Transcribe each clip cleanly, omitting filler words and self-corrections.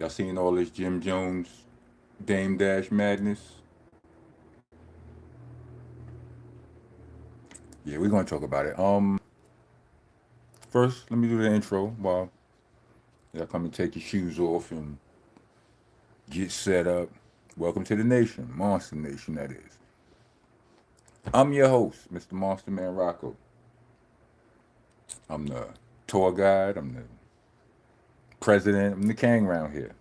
Y'all seen all this Jim Jones, Dame Dash madness? Yeah, we're gonna talk about it. First, let me do the intro while y'all come and take your shoes off and get set up. Welcome to the nation, Monster Nation, that is. I'm your host, Mr. Monster Man Rocco. I'm the tour guide, I'm the president, I'm the king around here.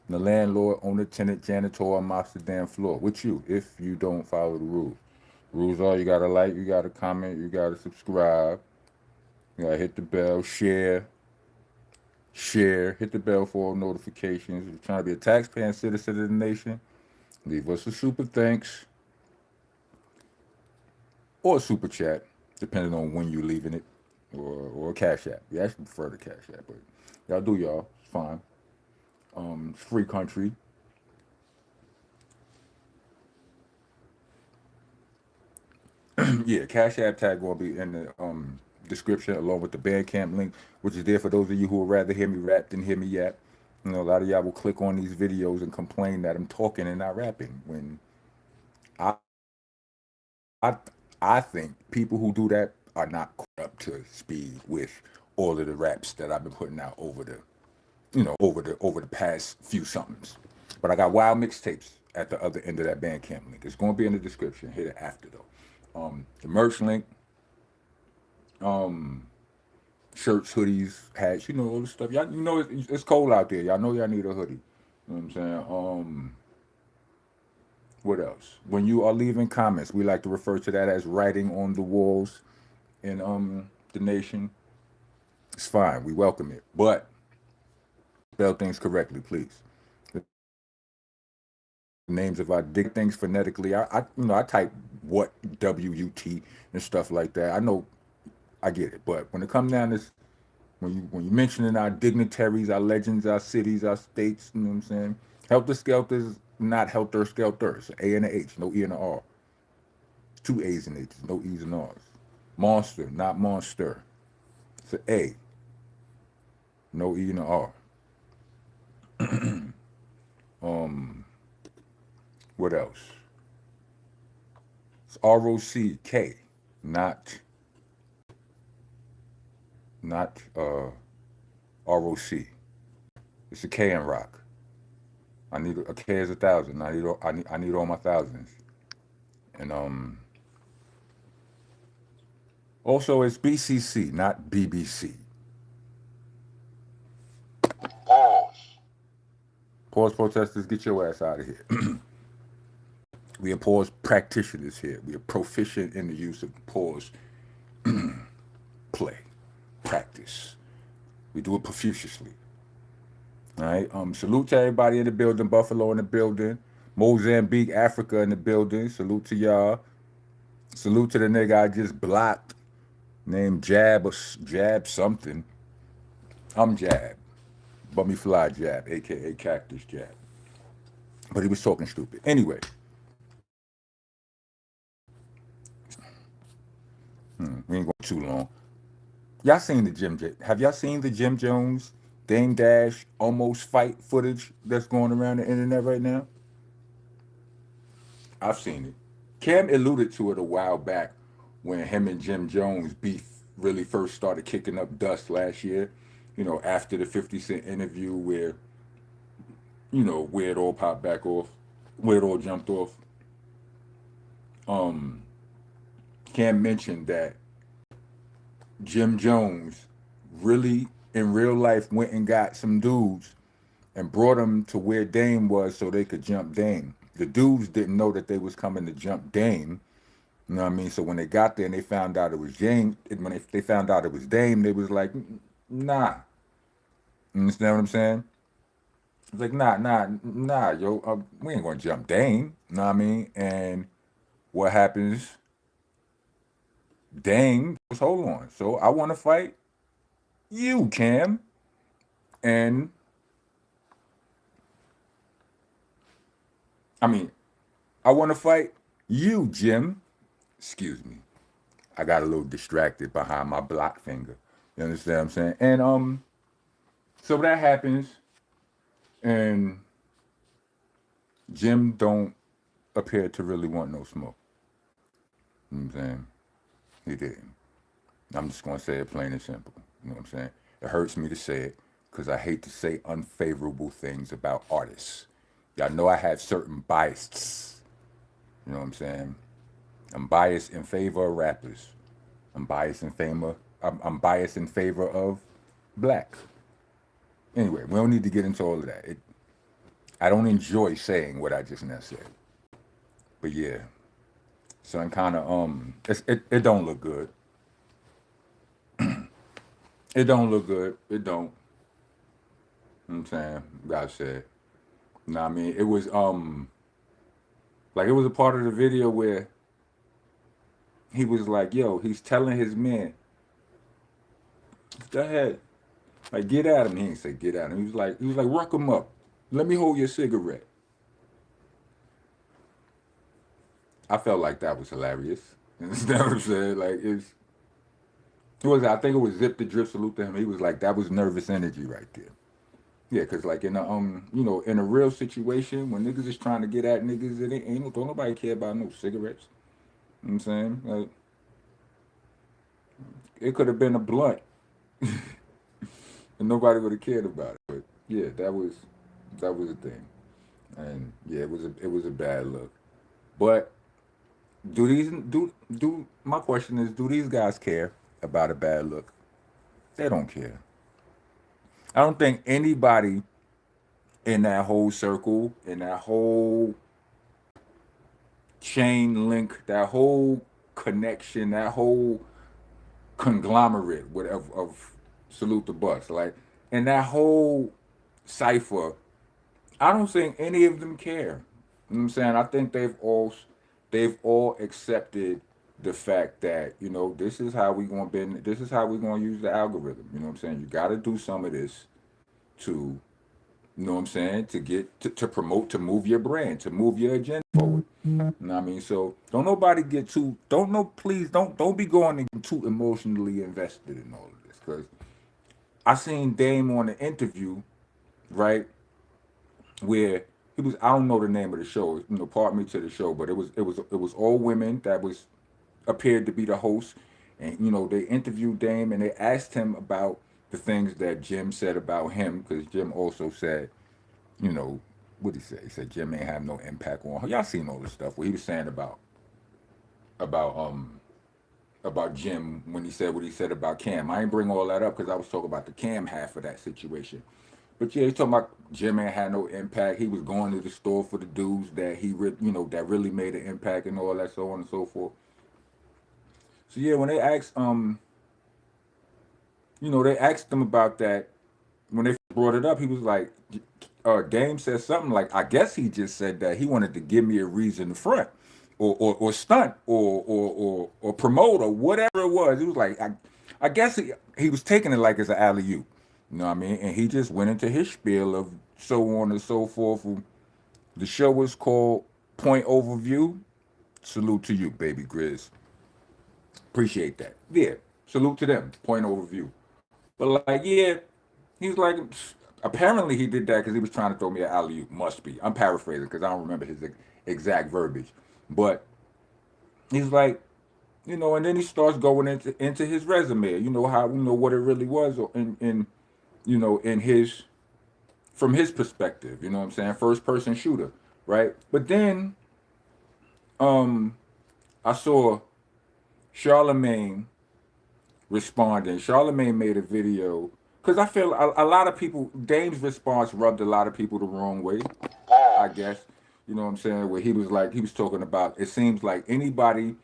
I'm the landlord, owner, tenant, janitor on Mobster damn floor with you if you don't follow the rules. Rules are you gotta like, you gotta comment, you gotta subscribe, you gotta hit the bell, share, hit the bell for all notifications. If you're trying to be a taxpaying citizen of the nation, leave us a super thanks or a super chat, depending on when you're leaving it, or a cash app. We actually prefer the cash app, but y'all do y'all. It's fine. It's free country. Yeah, cash app tag will be in the description along with the Bandcamp link, which is there for those of you who would rather hear me rap than hear me yap. You know, a lot of y'all will click on these videos and complain that I'm talking and not rapping. When I I I think people who do that are not caught up to speed with all of the raps that I've been putting out over the past few somethings. But I got wild mixtapes at the other end of that Bandcamp link. It's going to be in the description. Hit it after though. The merch link, shirts, hoodies, hats, all the stuff. Y'all, it's cold out there. Y'all know y'all need a hoodie. You know what I'm saying? What else? When you are leaving comments, we like to refer to that as writing on the walls in the nation. It's fine. We welcome it, but spell things correctly, please. The names of our dig things phonetically. I type what WUT and stuff like that. I know I get it, but when it comes down to when you mentioning our dignitaries, our legends, our cities, our states, you know what I'm saying? Helter Skelter's not Helter Skelter. It's an A and a H, no E and a R. It's two A's and H's, no E's and R's. Monster, not monster. It's an A, no E and a R. What else? It's ROCK, not ROC. It's a K in rock. I need a K is 1,000. I need all my thousands. And also it's BCC, not BBC. Pause. Pause protesters, get your ass out of here. We are pause practitioners here. We are proficient in the use of pause play, practice. We do it profusely. All right. Salute to everybody in the building. Buffalo in the building. Mozambique, Africa in the building. Salute to y'all. Salute to the nigga I just blocked, named Jab or Jab something. I'm Jab. Bummy Fly Jab, aka Cactus Jab. But he was talking stupid. Anyway. We ain't going too long. Y'all seen the have y'all seen the Jim Jones Dame Dash almost fight footage that's going around the internet right now? I've seen it. Cam alluded to it a while back when him and Jim Jones beef really first started kicking up dust last year. After the 50 Cent interview where it all popped back off, where it all jumped off. Cam mentioned that Jim Jones really in real life went and got some dudes and brought them to where Dame was so they could jump Dame. The dudes didn't know that they was coming to jump Dame. You know what I mean? So when they got there and they found out it was James, when they found out it was Dame, they was like, nah. You understand what I'm saying? It's like, nah, yo, we ain't gonna jump Dame. You know what I mean? And what happens? Dame goes, hold on. So I want to fight you, Cam. And I mean, I want to fight you, Jim. Excuse me. I got a little distracted behind my block finger. You understand what I'm saying? And so that happens. And Jim don't appear to really want no smoke. You know what I'm saying? He didn't. I'm just gonna say it plain and simple. You know what I'm saying? It hurts me to say it because I hate to say unfavorable things about artists. Y'all know I have certain biases. You know what I'm saying? I'm biased in favor of rappers. I'm biased in favor of black. Anyway, we don't need to get into all of that. I don't enjoy saying what I just now said. But yeah, son, kind of it don't look good. It don't look good. It don't. You know what I'm saying? God said. Nah, I mean, it was like it was a part of the video where he was like, yo, he's telling his man, go ahead, like get at him. He didn't say get at him. He was like, rock him up. Let me hold your cigarette. I felt like that was hilarious. You know what I'm saying? Like it was. I think it was Zip the Drip salute to him. He was like, that was nervous energy right there. Yeah, cause like in a in a real situation when niggas is trying to get at niggas, it ain't don't nobody care about no cigarettes. You know what I'm saying? Like it could have been a blunt and nobody would have cared about it. But yeah, that was a thing. And yeah, it was a bad look. But do my question is, do these guys care about a bad look? They don't care. I don't think anybody in that whole circle, in that whole chain link, that whole connection, that whole conglomerate of Salute the Bus, like, and that whole cipher, I don't think any of them care. You know what I'm saying? I think they've all accepted the fact that, this is how we gonna bend, this is how we gonna use the algorithm. You know what I'm saying? You gotta do some of this to, you know what I'm saying, to get to promote, to move your brand, to move your agenda forward. You know what I mean? So don't nobody get too, don't no please don't be going and too emotionally invested in all of this. Cause I seen Dame on an interview, right, where he was, I don't know the name of the show, pardon me to the show, but it was all women that was appeared to be the host. And they interviewed Dame and they asked him about the things that Jim said about him, because Jim also said, you know, what did he say? He said Jim ain't have no impact on her. Y'all seen all this stuff what he was saying about about Jim when he said what he said about Cam. I ain't bring all that up because I was talking about the Cam half of that situation. But yeah, he's talking about Jim ain't had no impact. He was going to the store for the dudes that that really made an impact and all that, so on and so forth. So yeah, when they asked they asked him about that when they brought it up, he was like, Dame said something like, I guess he just said that he wanted to give me a reason to front or stunt or promote or whatever it was. He was like, I guess he was taking it like it's an alley oop. You know what I mean? And he just went into his spiel of so on and so forth. The show was called Point Overview. Salute to you, baby Grizz. Appreciate that. Yeah, salute to them. Point Overview. But like, yeah, he was like, apparently he did that because he was trying to throw me an alley oop. Must be. I'm paraphrasing because I don't remember his exact verbiage. But he's like, and then he starts going into his resume. You know how what it really was in his from his perspective. You know what I'm saying? First person shooter, right? But then I saw Charlemagne responding. Charlemagne made a video because I feel a lot of people. Dame's response rubbed a lot of people the wrong way. I guess you know what I'm saying. Where he was talking about. It seems like anybody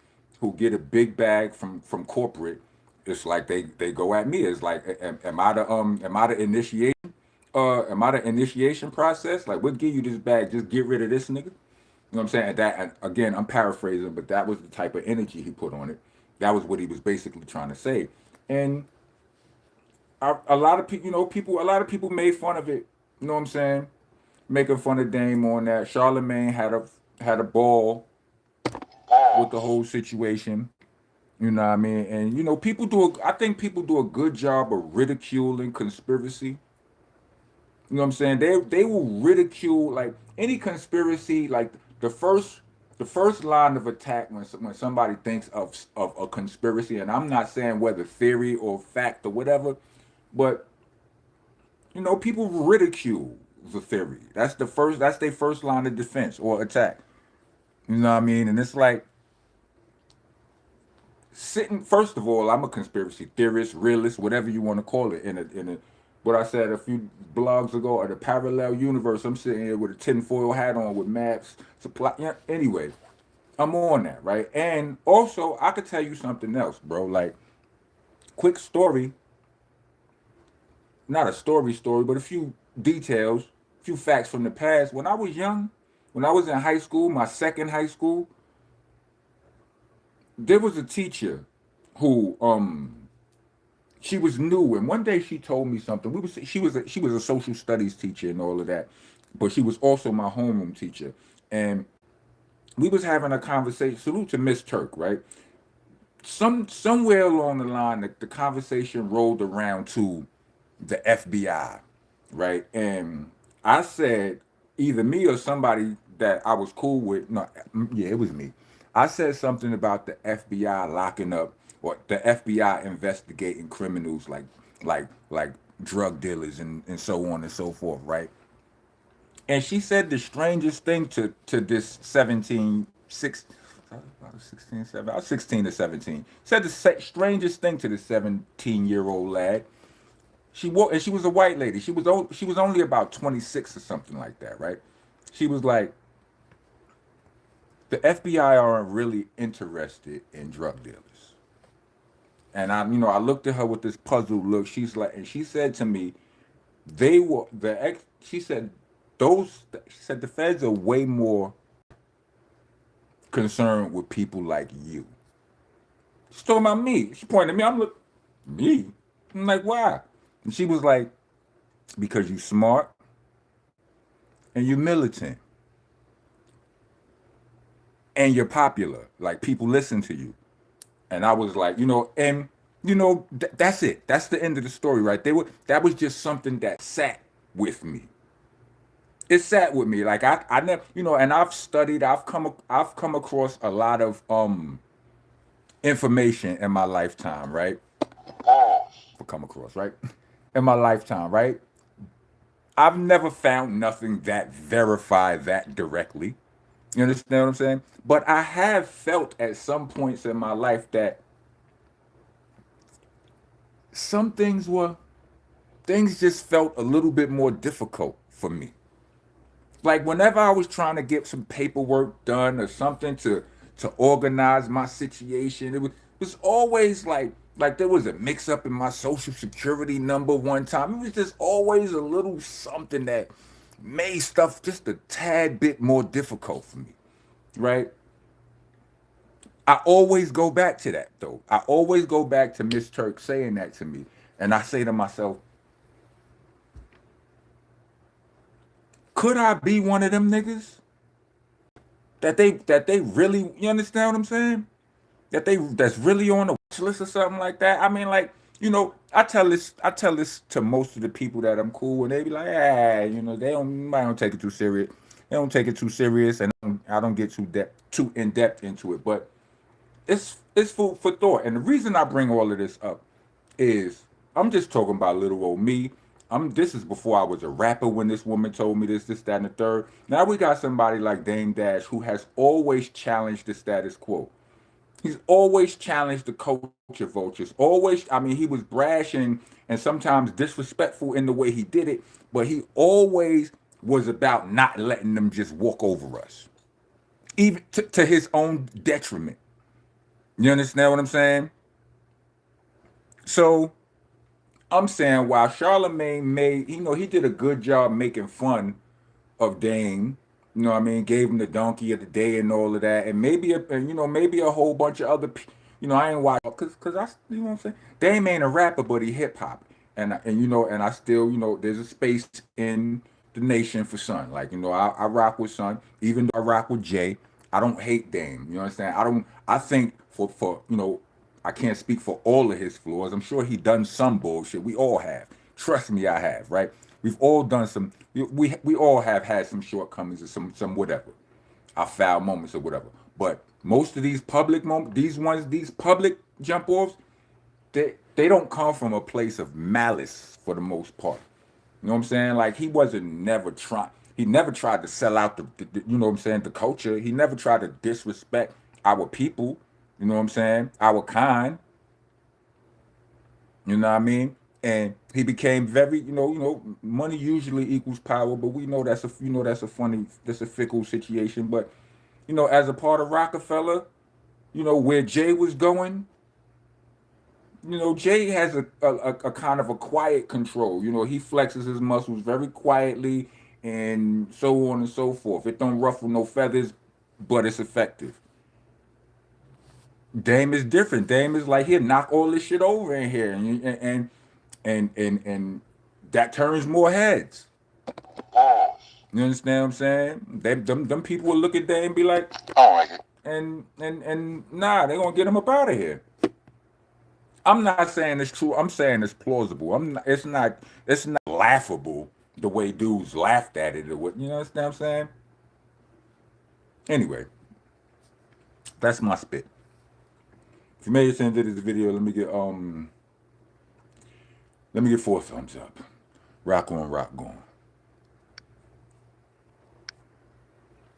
who get a big bag from corporate, it's like they go at me. It's like, am I the initiation? Am I the initiation process? Like, what give you this bag? Just get rid of this nigga. You know what I'm saying? And again, I'm paraphrasing, but that was the type of energy he put on it. That was what he was basically trying to say. And a lot of people, a lot of people made fun of it. You know what I'm saying? Making fun of Dame on that. Charlemagne had a ball with the whole situation. You know what I mean? And I think people do a good job of ridiculing conspiracy. You know what I'm saying? They will ridicule like any conspiracy. Like the first the first line of attack when somebody thinks of a conspiracy, and I'm not saying whether theory or fact or whatever, but people ridicule the theory. That's their first line of defense or attack. You know what I mean? And it's like sitting. First of all, I'm a conspiracy theorist, realist, whatever you want to call it. In a what I said a few blogs ago, or the parallel universe. I'm sitting here with a tinfoil hat on with maps, supply. Yeah, anyway, I'm on that, right? And also, I could tell you something else, bro. Like, quick story, not a story, but a few details, a few facts from the past. When I was young, when I was in high school, my second high school, there was a teacher who she was new, and one day she told me something. She was a social studies teacher and all of that, but she was also my homeroom teacher, and we was having a conversation. Salute to Miss Turk, right? Somewhere along the line, the conversation rolled around to the FBI, right? And I said, either me or somebody that I was cool with. No, yeah, it was me. I said something about the FBI locking up, or the FBI investigating criminals like drug dealers and so on and so forth, right? And she said the strangest thing to this 17 6 I was 16 7 I was 16 to 17, said the strangest thing to the 17-year-old lad. She was a white lady. She was only about 26 or something like that, right? She was like, the FBI aren't really interested in drug dealers. And I looked at her with this puzzled look. She's like, and she said to me, they were the ex. She said, She said the feds are way more concerned with people like you. She's talking about me. She pointed at me. I'm like, me? I'm like, why? And she was like, because you smart and you're militant and you're popular. Like, people listen to you. And I was like, that's it. That's the end of the story, right? That was just something that sat with me. It sat with me. Like, I never, and I've studied, I've come across a lot of information in my lifetime, right? For come across, right? In my lifetime, right? I've never found nothing that verified that directly. You understand what I'm saying? But I have felt at some points in my life that some things just felt a little bit more difficult for me. Like, whenever I was trying to get some paperwork done or something to organize my situation, it was always like there was a mix up in my social security number one time. It was just always a little something that made stuff just a tad bit more difficult for me, right? I always go back to that though. I always go back to Miss Turk saying that to me, and I say to myself, could I be one of them niggas that they really, you understand what I'm saying? That's really on the watch list or something like that. I mean, like, I tell this to most of the people that I'm cool with, and they be like, they don't take it too serious. They don't take it too serious, and I don't get too in depth into it. But it's food for thought. And the reason I bring all of this up is I'm just talking about little old me. This is before I was a rapper when this woman told me this, that, and the third. Now we got somebody like Dame Dash who has always challenged the status quo. He's always challenged the culture vultures. Always, I mean, he was brash and sometimes disrespectful in the way he did it, but he always was about not letting them just walk over us, even to his own detriment. You understand what I'm saying? So I'm saying, while Charlemagne he did a good job making fun of Dame. You know what I mean? Gave him the donkey of the day and all of that, and maybe a whole bunch of other. I ain't watch because I, you know what I'm saying. Dame ain't a rapper, but he hip hop, and I still, there's a space in the nation for Son. Like, I rock with Son, even though I rock with Jay. I don't hate Dame. You understand? I don't. I think for. I can't speak for all of his flaws. I'm sure he done some bullshit. We all have. Trust me, I have, right? We've all done some. We all have had some shortcomings or some whatever, our foul moments or whatever. But most of these public moments, these public jump offs, they don't come from a place of malice for the most part. You know what I'm saying? Like he never tried to sell out you know what I'm saying, the culture. He never tried to disrespect our people. You know what I'm saying? Our kind. You know what I mean? And he became very, money usually equals power, but we know that's a fickle situation. But as a part of Rockefeller, where Jay was going, Jay has a kind of a quiet control. He flexes his muscles very quietly and so on and so forth. It don't ruffle no feathers, but it's effective. Dame is different. Dame is like, here, knock all this shit over in here, and that turns more heads. You understand what I'm saying? Them people will look at Dame and be like, I don't like it. And nah, they're gonna get him up out of here. I'm not saying it's true. I'm saying it's plausible. It's not laughable the way dudes laughed at it or what. You understand what I'm saying? Anyway, that's my spit. If you made it to the end of this video, let me get 4 thumbs up. Rock on, rock on.